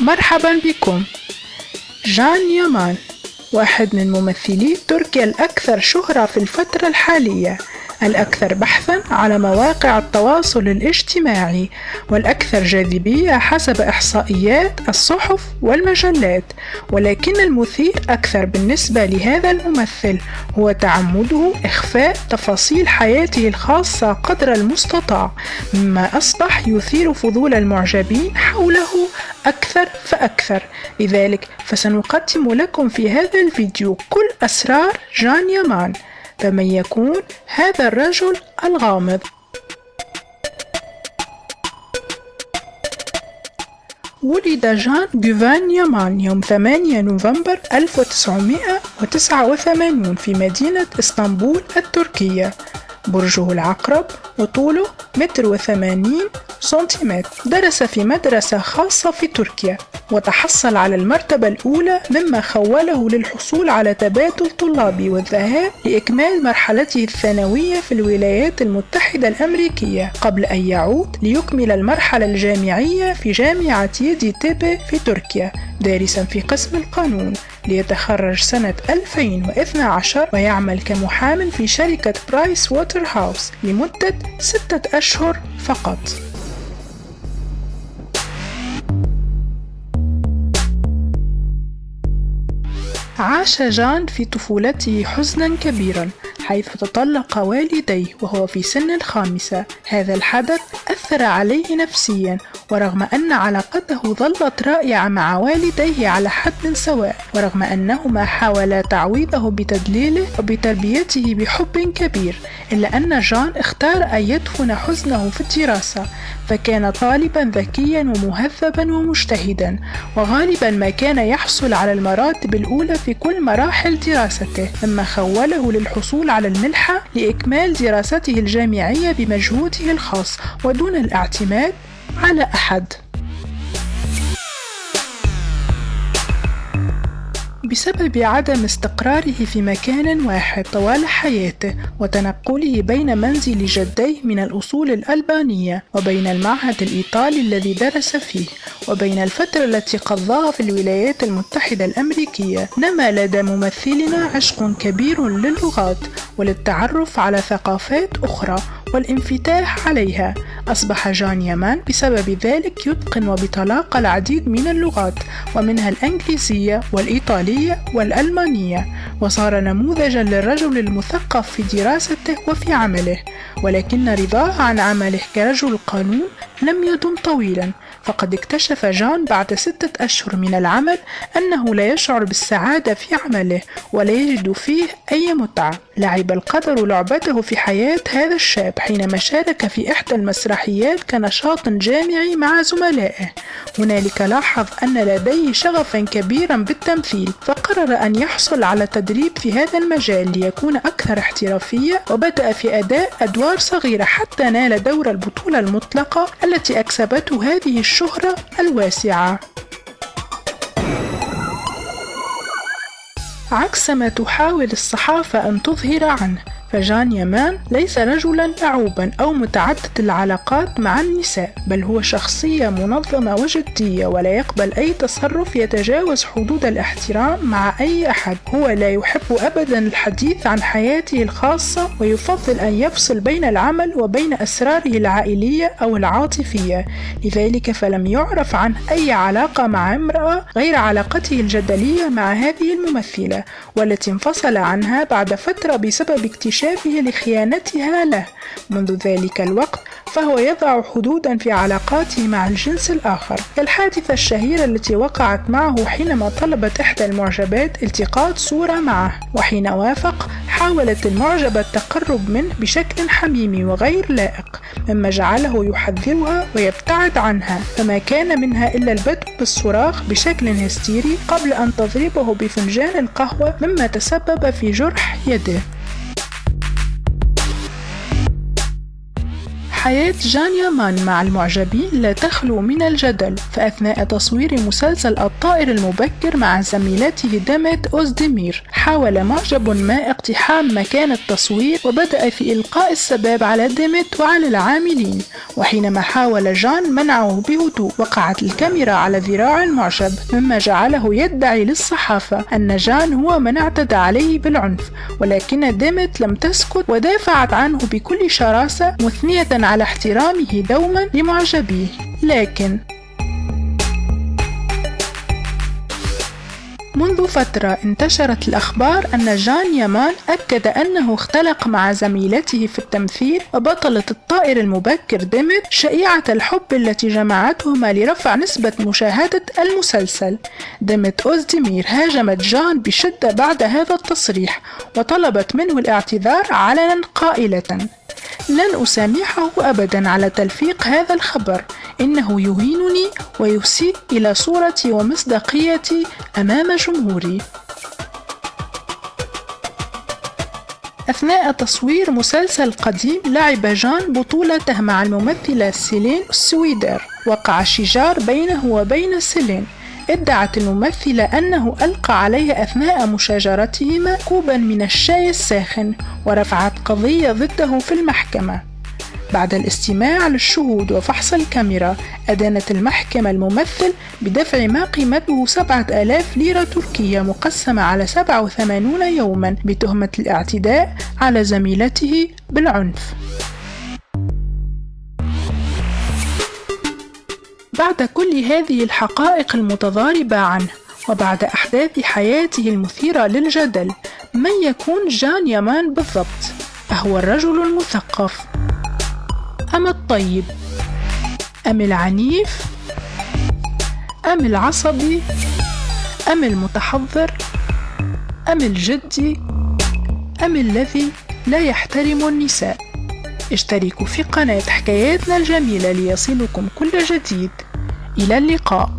مرحبا بكم. جان يامان واحد من ممثلي تركيا الأكثر شهرة في الفترة الحالية، الأكثر بحثاً على مواقع التواصل الاجتماعي، والأكثر جاذبية حسب إحصائيات الصحف والمجلات. ولكن المثير أكثر بالنسبة لهذا الممثل هو تعمده إخفاء تفاصيل حياته الخاصة قدر المستطاع، مما أصبح يثير فضول المعجبين حوله أكثر فأكثر. لذلك فسنقدم لكم في هذا الفيديو كل أسرار جان يامان. فمن يكون هذا الرجل الغامض؟ ولد جان جوفان يامان يوم 8 نوفمبر 1989 في مدينة اسطنبول التركية. برجه العقرب وطوله 1.80 سنتيمتر. درس في مدرسة خاصة في تركيا وتحصل على المرتبة الأولى، مما خوله للحصول على تبادل طلابي والذهاب لإكمال مرحلته الثانوية في الولايات المتحدة الأمريكية قبل أن يعود ليكمل المرحلة الجامعية في جامعة يديتيبي في تركيا دارسا في قسم القانون، ليتخرج سنة 2012 ويعمل كمحامٍ في شركة برايس ووتر هاوس لمدة 6 أشهر فقط. عاش جان في طفولته حزنا كبيرا حيث تطلق والديه وهو في سن ال5. هذا الحدث أثر عليه نفسيا، ورغم أن علاقته ظلت رائعة مع والديه على حد سواء، ورغم أنهما حاولا تعويضه بتدليله وبتربيته بحب كبير، إلا أن جان اختار أن يدفن حزنه في الدراسة، فكان طالبا ذكيا ومهذبا ومجتهدا، وغالبا ما كان يحصل على المراتب الأولى في كل مراحل دراسته، مما خوله للحصول على المنحة لإكمال دراسته الجامعية بمجهوده الخاص ودون الاعتماد على أحد. بسبب عدم استقراره في مكان واحد طوال حياته وتنقله بين منزل جديه من الأصول الألبانية وبين المعهد الإيطالي الذي درس فيه وبين الفترة التي قضاها في الولايات المتحدة الأمريكية، نما لدى ممثلنا عشق كبير للغات وللتعرف على ثقافات أخرى والانفتاح عليها. أصبح جان يامان بسبب ذلك يتقن وبطلاقة العديد من اللغات، ومنها الإنجليزية والإيطالية والألمانية، وصار نموذجا للرجل المثقف في دراسته وفي عمله. ولكن رضاه عن عمله كرجل قانون لم يدم طويلا، فقد اكتشف جان بعد 6 أشهر من العمل أنه لا يشعر بالسعادة في عمله ولا يجد فيه أي متعة. لعب القدر لعبته في حياة هذا الشاب حينما شارك في إحدى المسرحيات كنشاط جامعي مع زملائه. هنالك لاحظ أن لديه شغفا كبيرا بالتمثيل، فقرر أن يحصل على تدريب في هذا المجال ليكون أكثر احترافية، وبدأ في أداء أدوار صغيرة حتى نال دور البطولة المطلقة التي أكسبته هذه الشهرة الواسعة. عكس ما تحاول الصحافة أن تظهر عنه، فجان يامان ليس رجلا لعوبا أو متعدد العلاقات مع النساء، بل هو شخصية منظمة وجدية ولا يقبل أي تصرف يتجاوز حدود الاحترام مع أي أحد. هو لا يحب أبدا الحديث عن حياته الخاصة، ويفضل أن يفصل بين العمل وبين أسراره العائلية أو العاطفية. لذلك فلم يعرف عنه أي علاقة مع امرأة غير علاقته الجدلية مع هذه الممثلة، والتي انفصل عنها بعد فترة بسبب اكتشافه لخيانتها له. منذ ذلك الوقت فهو يضع حدودا في علاقاته مع الجنس الآخر، كالحادثة الشهيرة التي وقعت معه حينما طلبت إحدى المعجبات التقاط صورة معه، وحين وافق حاولت المعجبة التقرب منه بشكل حميمي وغير لائق، مما جعله يحذرها ويبتعد عنها، فما كان منها إلا البدء بالصراخ بشكل هستيري قبل أن تضربه بفنجان القهوة، مما تسبب في جرح يده. حياة جان يامان مع المعجبين لا تخلو من الجدل، فأثناء تصوير مسلسل الطائر المبكر مع زميلته ديميت أوزديمير حاول معجب ما اقتحام مكان التصوير وبدأ في إلقاء السباب على ديميت وعلى العاملين، وحينما حاول جان منعه بهدوء وقعت الكاميرا على ذراع المعجب، مما جعله يدعي للصحافة أن جان هو من اعتدى عليه بالعنف، ولكن ديميت لم تسكت ودافعت عنه بكل شراسة مثنية على احترامه دوما لمعجبيه. لكن منذ فترة انتشرت الأخبار أن جان يامان أكد أنه اختلق مع زميلته في التمثيل وبطلة الطائر المبكر ديميت شائعة الحب التي جمعتهما لرفع نسبة مشاهدة المسلسل. ديميت أوزديمير هاجمت جان بشدة بعد هذا التصريح وطلبت منه الاعتذار علنا قائلة: لن أسامحه أبدا على تلفيق هذا الخبر، إنه يهينني ويسيء إلى صورتي ومصداقيتي أمام جمهوري. أثناء تصوير مسلسل قديم لعب جان بطولته مع الممثلة سيلين السويدر. وقع شجار بينه وبين سيلين. ادعت الممثلة أنه ألقى عليها أثناء مشاجرتهما كوبا من الشاي الساخن، ورفعت قضية ضده في المحكمة. بعد الاستماع للشهود وفحص الكاميرا، أدانت المحكمة الممثل بدفع ما قيمته 7000 ليرة تركية مقسمة على 87 يوما بتهمة الاعتداء على زميلته بالعنف. بعد كل هذه الحقائق المتضاربة عنه، وبعد أحداث حياته المثيرة للجدل، من يكون جان يامان بالضبط؟ أهو الرجل المثقف أم الطيب أم العنيف أم العصبي أم المتحضر أم الجدي أم الذي لا يحترم النساء؟ اشتركوا في قناة حكاياتنا الجميلة ليصلكم كل جديد. إلى اللقاء.